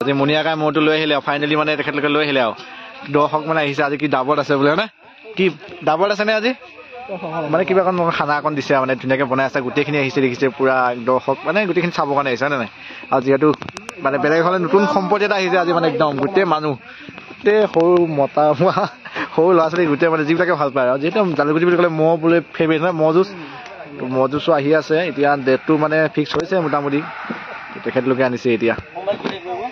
আজি মুনিয়াকাই মূৰটো লৈ আহিলে ফাইনেলি মানে তেখেতলোকে লৈ আহিলে আৰু দৰ্শক মানে আহিছে আজি কি দাবত আছে বোলে না কি দাবত আছে নে আজি মানে কিবা এখন খানা অকণ দিছে মানে ধুনীয়াকৈ বনাই আছে গোটেইখিনি আহিছে দেখিছে পুৰা দৰ্শক মানে গোটেইখিনি চাবৰ কাৰণে আহিছে হয় নাই আৰু যিহেতু মানে বেলেগ হ'লে নতুন সম্পত্তি এটা আহিছে আজি মানে একদম গোটেই মানুহ গোটেই সৰু মতা সৰু ল'ৰা ছোৱালী গোটেই মানে যিবিলাকে ভাল পায় আৰু যিহেতু জালুকুটি বুলি ক'লে মহ বোলে ফেভৰেট নহয় মহ যুঁজো আহি আছে এতিয়া ডেটটো মানে ফিক্স হৈছে মোটামুটি তেখেতলোকে আনিছে এতিয়া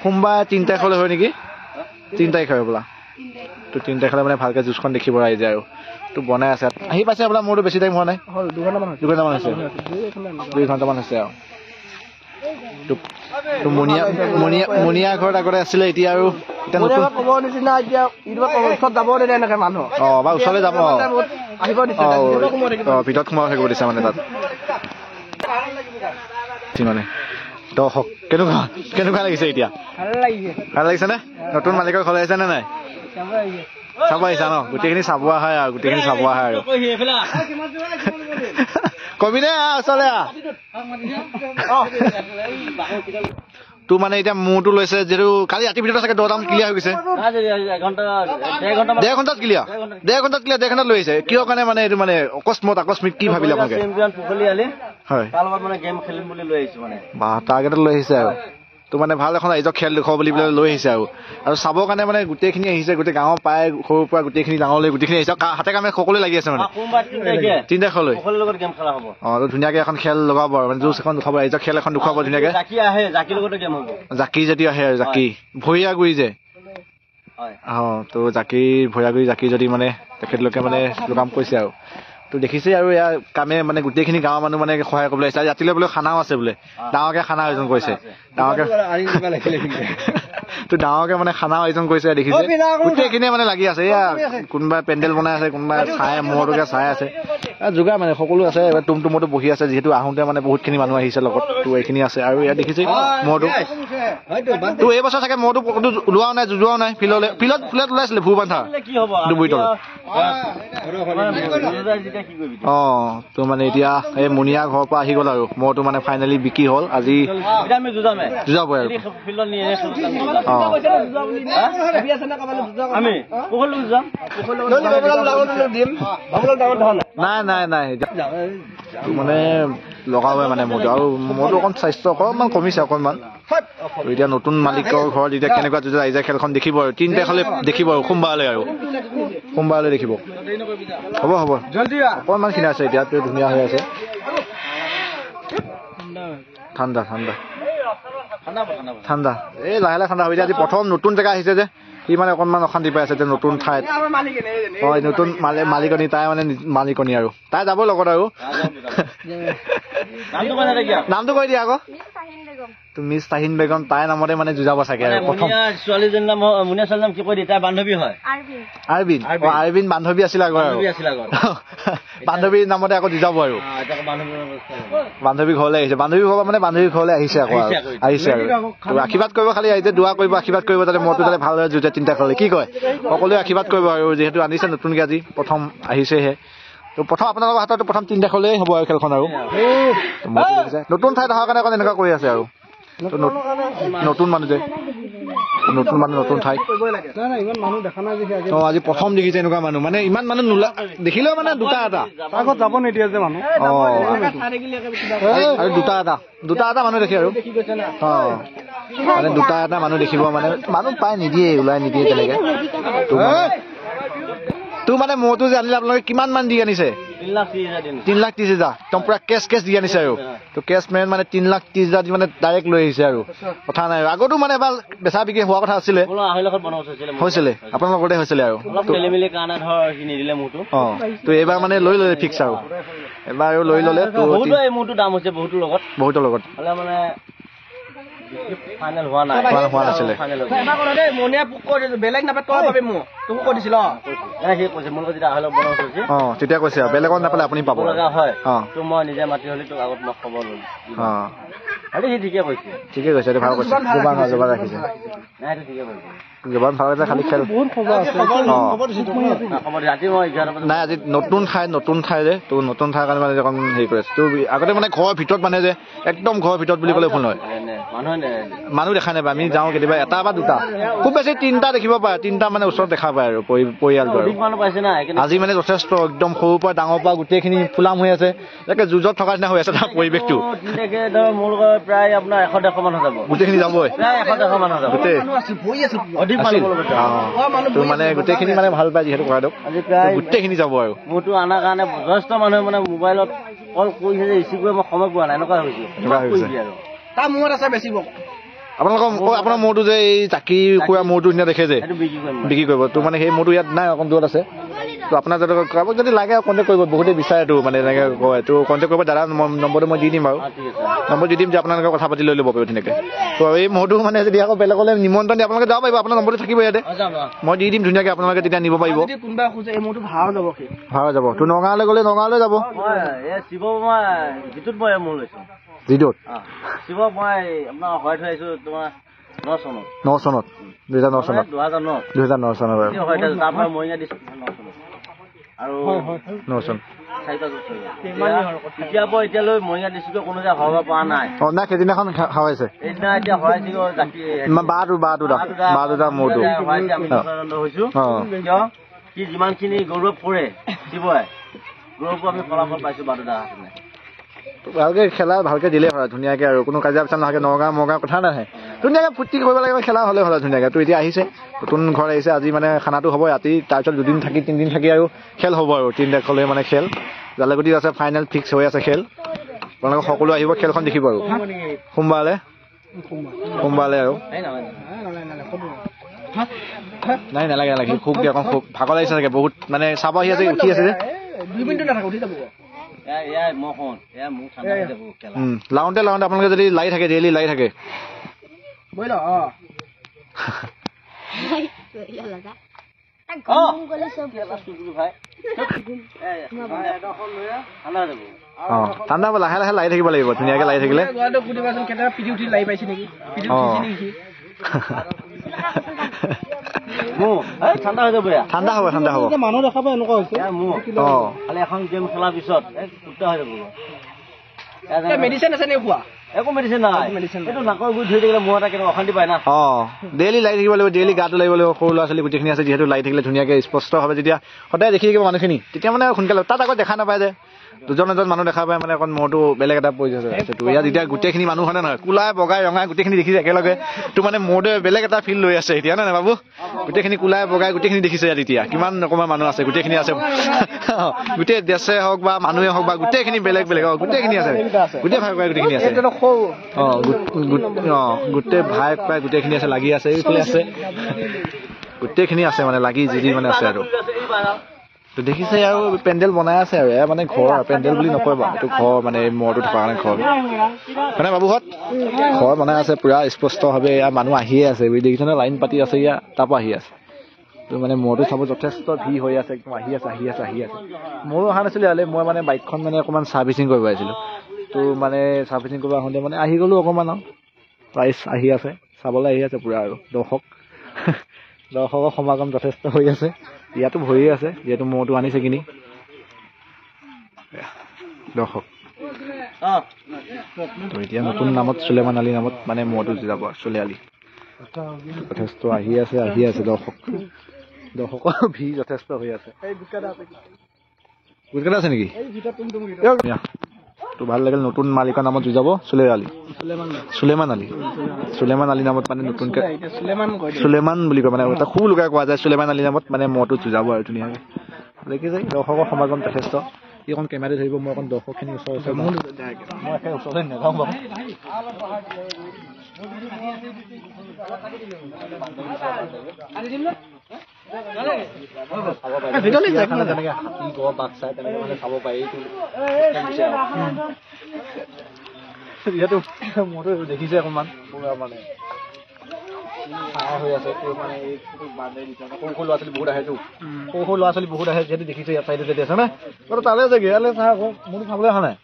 সোমবাৰ 3 তাৰিখলৈ হয় নেকি 3 তাৰিখ হয় বোলা তো 3 তাৰিখলৈ মানে ভালকৈ যুঁজখন দেখিব ৰাইজে আৰু তো বনাই আছে আহি পাইছে আপোনাৰ মোৰতো বেছি টাইম হোৱা নাই 2 ঘণ্টামান হৈছে 2 ঘণ্টামান হৈছে আৰু তো মুনিয়া ঘৰত আগতে আছিলে এতিয়া আৰু ওচৰলৈ যাব ভিতৰত সোমাব থাকিব দিছে মানে তাত মানে দৰ্শক কেনেকুৱা লাগিছে এতিয়া ভাল লাগিছে নে নতুন মালিকৰ ঘৰলৈ আহিছে নে নাই চাব আহিছা ন গোটেইখিনি চাব আহে আৰু গোটেইখিনি চাব আহে আৰু কবি দে ওচৰলৈ তোৰ মানে এতিয়া মূৰটো লৈছে যিহেতু কালি ৰাতিৰ ভিতৰত চাগে দৰদাম ক্লিয়াৰ হৈ গৈছে 1.5 ঘণ্টাত ক্লিয়াৰ লৈ আহিছে কিয় কাৰণে মানে এইটো মানে আকস্মিক কি ভাবিলে আপোনালোকে হয় টাৰ্গেটত লৈ আহিছে আৰু তো মানে ভাল এখন ৰাইজক খেল দেখুৱাব বুলি পেলাই লৈ আহিছে আৰু চাবৰ কাৰণে মানে গোটেইখিনি আহিছে গোটেই গাঁৱৰ পাই সৰুৰ পৰা গোটেইখিনি ডাঙৰলৈ গোটেইখিনি আহিছে হাতে কামে সকলোৱে লাগি আছে মানে 3 তাৰিখলৈ ধুনীয়াকৈ এখন খেল লগাব আৰু মানে যুঁজ এখন দেখুৱাব ৰাইজক খেল এখন দেখুৱাব ধুনীয়াকৈ জাকি যদি আহে আৰু জাকি ভৈয়াগুৰি যে তো জাকি যদি মানে তেখেতলোকে মানে কাম কৰিছে আৰু তো দেখিছে আৰু ইয়াৰ কামে মানে গোটেইখিনি গাঁৱৰ মানুহ মানে সহায় কৰিবলৈ আহিছে ৰাতিলৈ বোলে খানাও আছে বোলে ডাঙৰকৈ খানা আয়োজন কৰিছে ডাঙৰকৈ মানে খানা আয়োজন কৰিছে দেখিছে গোটেইখিনিয়ে মানে লাগি আছে এয়া কোনোবাই পেণ্ডেল বনাই আছে কোনোবাই মূৰটোকে চাই আছে যোগাৰ মানে সকলো আছে তুমটো বহি আছে যিহেতু আহোঁতে মানে বহুতখিনি মানুহ আহিছে লগত তো এইখিনি আছে আৰু ইয়াত দেখিছে মূৰটো তো এই বছৰ চাগে মূৰটো ওলোৱাও নাই যুঁজোৱাও নাই ফিল্ডত ওলাইছিলে ভূবান্ধা ডুবুৰি তলত তো মানে এতিয়া এই মুনিয়া ঘৰৰ পৰা আহি গ'ল আৰু মূৰটো মানে ফাইনেলি বিক্ৰী হ'ল আজি যুঁজাব আৰু নাই মানে লগাবই মানে মূৰটো আৰু মূৰটো অকণ স্বাস্থ্য অকণমান কমিছে অকণমান এতিয়া নতুন মালিকৰ ঘৰত এতিয়া কেনেকুৱা যুঁজা ৰাইজে খেলখন দেখিব আৰু 3 তাৰিখলৈ দেখিব আৰু সোমবাৰলৈ দেখিব হ'ব অকণমান খিনি আছে এতিয়া ধুনীয়া হৈ আছে ঠাণ্ডা এই লাহে লাহে ঠাণ্ডা হ'ব এতিয়া আজি প্ৰথম নতুন জেগা আহিছে যে সি মানে অকণমান অশান্তি পাই আছে যে নতুন ঠাইত নতুন মালিকনী তাই মানে মালিকনী আৰু তাই যাব লগত আৰু নামটো কৈ দিয়া আকৌ মিছ তাহিন বেগম তাই নামতে মানে যুঁজাব চাগে আৰু প্ৰথম ছোৱালীজনীৰ নাম মুনিয়া ছোৱালীৰ নাম কি কৈ দিয়ে তাই বান্ধৱী হয় আৰবিন বান্ধৱী আছিল আগৰ আৰু বান্ধৱীৰ নামতে আকৌ যুঁজাব আৰু বান্ধৱী ঘৰলৈ আহিছে বান্ধৱী ঘৰলৈ আহিছে আকৌ আহিছে আৰু আশীৰ্বাদ কৰিব খালি আহিছে দোৱা কৰিব আশীৰ্বাদ কৰিব যাতে মূৰটো যাতে ভালদৰে যুঁজে 3 তাৰিখলৈ কি কয় সকলোৱে আশীৰ্বাদ কৰিব আৰু যিহেতু আনিছে নতুনকৈ আজি প্ৰথম আহিছেহে তো প্ৰথম আপোনালোকৰ হাতত প্ৰথম 3 তাৰিখলৈ হ'ব আৰু খেলখন আৰু নতুন ঠাইত অহাৰ কাৰণে অকণ এনেকুৱা কৰি আছে আৰু নতুন মানুহ যে নতুন ঠাইত আজি প্ৰথম দেখিছে এনেকুৱা মানুহ মানে ইমান মানুহ দেখিলেও মানে দুটা এটা আগত যাব নিদিয়ে যে মানুহ আৰু দুটা এটা মানুহ দেখে আৰু মানে দুটা এটা মানুহ দেখিব মানে মানুহ প্ৰায় নিদিয়ে ওলাই নিদিয়ে তেনেকে তোৰ মানে মূৰটো যে আনিলে আপোনালোকে কিমান মান দি আনিছে 3,30,000 একদম পুৰা কেছ দি আনিছে আৰু তো কেছ মানে 3,30,000 দি মানে ডাইৰেক্ট লৈ আহিছে আৰু কথা নাই আগতো মানে এবাৰ বেচা বিক্ৰী হোৱা কথা হৈছিলে আপোনালোকতে হৈছিলে আৰু তো এইবাৰ মানে লৈ ল'লে ফিক্স আৰু এবাৰ আৰু লৈ ল'লে বহুতৰ লগত ফাইনেল হোৱা নাছিলে তেতিয়া কৈছে বেলেগত নাপালে আপুনি পাব মই নিজে মাতি হলে তোক আগত মই খবৰ ল'ম ঠিকে কৈছে ভাল কৈছে ৰাখিছে যিমান ভাল লাগিছে খালি খেল ৰাতি মই 11 বজাত নাই আজি নতুন ঠাই যে তো নতুন ঠাইৰ কাৰণে মানে অকণ হেৰি কৰি আছে তো আগতে মানে ঘৰৰ ভিতৰত মানে যে একদম ঘৰৰ ভিতৰত বুলি ক'লে ভুল নহয় মানুহ দেখা নাপায় আমি যাওঁ কেতিয়াবা এটা বা দুটা খুব বেছি 3টা দেখিব পাৰে 3টা মানে ওচৰত দেখা পায় আৰু পৰিয়ালটো আৰু আজি মানে যথেষ্ট একদম সৰুৰ পৰা ডাঙৰ পৰা গোটেইখিনি ফুলাম হৈ আছে একে যুঁজত থকা নিচিনা হৈ আছে তাৰ পৰিৱেশটো মোৰ প্ৰায় আপোনাৰ 100-150 মান যাব গোটেইখিনি যাবই প্ৰায় 100-150 মান যাব গোটেই অধিক তো মানে গোটেইখিনি মানে ভাল পায় যিহেতু কথাটো গোটেইখিনি যাব আৰু মোৰতো আনাৰ কাৰণে যথেষ্ট মানুহে মানে মোবাইলত কল কৰিছে যে ৰিচিভ কৰিব মই সময় পোৱা নাই এনেকুৱা হৈছে আৰু তাৰ মূৰত আছে বেছি আপোনাৰ মূৰটো যে এই চাকি খুৰা মূৰটো নিচিনা দেখে যে বিক্ৰী কৰিব তো মানে সেই মূৰটো ইয়াত নাই অকণ দূৰত আছে তো আপোনাৰ কাৰোবাক যদি লাগে কণ্টেক্ট কৰিব বহুতে বিচাৰেতো মানে এনেকৈ কয় তো কণ্টেক্ট কৰিব দাদা নম্বৰটো মই দি দিম বাৰু নম্বৰ দি দিম যে আপোনালোকে কথা পাতি লৈ ল'ব পাৰিব তেনেকৈ তো এই মূৰটো মানে যদি আকৌ বেলেগলৈ নিমন্ত্ৰণ দি আপোনালোকে যাব পাৰিব আপোনাৰ নম্বৰটো থাকিব ইয়াতে মই দি দিম ধুনীয়াকৈ আপোনালোকে তেতিয়া নিব পাৰিব ভাড়া যাব তো নগাঁৱলৈ গ'লে নগাঁৱলৈ যাব যিটোত শিৱ মই আপোনাৰ হৰাই থৈ আহিছো তোমাৰ 9 চনত 2009 চনত 2009 চনত তাৰ পৰা মৰিঙা দিছো 9 চনত আৰু 9 চন এতিয়ালৈ মৰিঙা ডিষ্ট্ৰিক্টৰ কোনো যে হৰাব পৰা নাই নাই সেইদিনাখন হাৱাইছে সেইদিনা এতিয়া হৰাইছে বাৰটা মূৰটো হৈছো কিয় কি যিমানখিনি গৌৰৱ কৰে শিৱই গৌৰৱ আমি ফলাফল পাইছো বাৰটা ভালকে খেলা ভালকে দিলে হয় ধুনীয়াকে আৰু কোনো কাজিয়া পেচাল নাথাকে নগাঁও কথা নাহে ধুনীয়াকে ফূৰ্তি কৰিব লাগে খেলা হ'লে হ'লে ধুনীয়াকে তো এতিয়া আহিছে নতুন ঘৰ আহিছে আজি মানে খানাটো হ'ব ৰাতি তাৰপিছত 2 দিন থাকি 3 দিন থাকি আৰু খেল হ'ব আৰু 3 তাৰিখলৈ মানে খেল জালুকুটিত আছে ফাইনেল ফিক্স হৈ আছে খেল আপোনালোকে সকলো আহিব খেলখন দেখিব আৰু সোমবাৰলৈ আৰু নাই নালাগে খুব অকণ খুব ভাগৰ লাগিছে চাগে বহুত মানে চাব আহি আছে উঠি আছে যে 2 মিনিট নাথাকে উঠি যাব লাউণ্টে আপোনালোকে যদি লাই থাকে ডেইলি লাই থাকে ঠাণ্ডা লাহে লাহে লাই থাকিব লাগিব ধুনীয়াকে লাই থাকিলে ঠাণ্ডা হৈ যাব ঠাণ্ডা হ'ব মানুহ দেখা পাই এনেকুৱা হৈছে খালি এখন গেম খেলাৰ পিছত হৈ যাব মেডিচিন আছে নে খোৱা একো মেডিচিন নাই এইটো নাকৰ গুৰি ধৰি থাকিলে মোৰ এটা কেনেকুৱা অশান্তি পায় না ডেইলি লাই থাকিব লাগিব ডেইলি গাটো লাগিব সৰু ল'ৰা ছোৱালী গোটেইখিনি আছে যিহেতু লাই থাকিলে ধুনীয়াকে স্পষ্ট হবে যেতিয়া সদায় দেখি থাকিব মানুহখিনি তেতিয়া মানে সোনকালে তাত আকৌ দেখা নাপায় যে দুজন এজন মানুহ দেখা পায় মানে অকণ মূৰটো বেলেগ এটা পৰি আছে তো ইয়াত এতিয়া গোটেইখিনি মানুহ হয় নহয় কোলাই বগাই ৰঙাই গোটেইখিনি দেখিছে একেলগে তো মানে মূৰটোৱে বেলেগ এটা ফিল লৈ আছে এতিয়া নহয় বাবু গোটেইখিনি কোলাই বগাই গোটেইখিনি দেখিছে ইয়াত এতিয়া কিমান ৰকমৰ মানুহ আছে গোটেইখিনি আছে গোটেই দেশে হওক বা মানুহে হওক বা গোটেইখিনি বেলেগ গোটেইখিনি আছে গোটেই ভাই কৰাই গোটেইখিনি আছে গোটেই ভাই কৰাই গোটেইখিনি আছে লাগি আছে এইফালে আছে গোটেইখিনি আছে মানে লাগি যি মানে আছে আৰু তো দেখিছে আৰু পেণ্ডেল বনাই আছে আৰু মানে ঘৰ পেণ্ডেল বুলি নকয় বাৰু এইটো ঘৰ মানে মূৰটো থকা কাৰণে ঘৰ মানে বাবুহঁত ঘৰ বনাই আছে পুৰা স্পষ্টভাৱে ইয়াৰ মানুহ আহিয়ে আছে দেখিছেনে লাইন পাতি আছে ইয়াৰ তাৰ পৰা আহি আছে তো মানে মূৰটো চাব যথেষ্ট ভিৰ হৈ আছে একদম আহি আছে মোৰো অহা নাছিলে হ'লে মই মানে বাইকখন মানে অকণমান ছাৰ্ভিচিং কৰিব আহিছিলোঁ তো মানে ছাৰ্ভিচিং কৰিব আহোঁতে মানে আহি গ'লোঁ অকণমান আৰু প্ৰাইচ আহি আছে চাবলৈ আহি আছে পুৰা আৰু দৰ্শকৰ সমাগম যথেষ্ট হৈ আছে ইয়াতো ভৰিয়ে আছে যিহেতু মূৰটো আনিছে কিনি দৰ্শক তো এতিয়া নতুন নামত চুলেমান আলী নামত মানে মূৰটো যাব চুলে আলী যথেষ্ট আহি আছে দৰ্শকৰ ভিৰ যথেষ্ট হৈ আছে গুটকাটা আছে নেকি তো ভাল লাগিল নতুন মালিকৰ নামত যাব চুলেমান আলী নামত মানে নতুনকৈ চুলেমান বুলি কয় মানে এটা খুব লুকাই কোৱা যায় চুলেমান আলী নামত মানে মূৰটো যাব আৰু ধুনীয়াকৈ দেখিছে দৰ্শকৰ সমাগম যথেষ্ট ই অকণ কেমেৰাটো ধৰিব মই অকণ দৰ্শকখিনি ওচৰতে মই একে ওচৰলৈ নাযাওঁ বাৰু যিহেতু মূৰটো দেখিছে অকণমান পুৰা মানে হৈ আছে মানে সৰু ল'ৰা ছোৱালী বহুত আহেতো সৰু ল'ৰা ছোৱালী বহুত আহে যিহেতু দেখিছে ইয়াত চাইডে যদি আছে নে তালৈ আছে ইয়ালৈ চাহ আকৌ মোৰটো খাবলৈ অহা নাই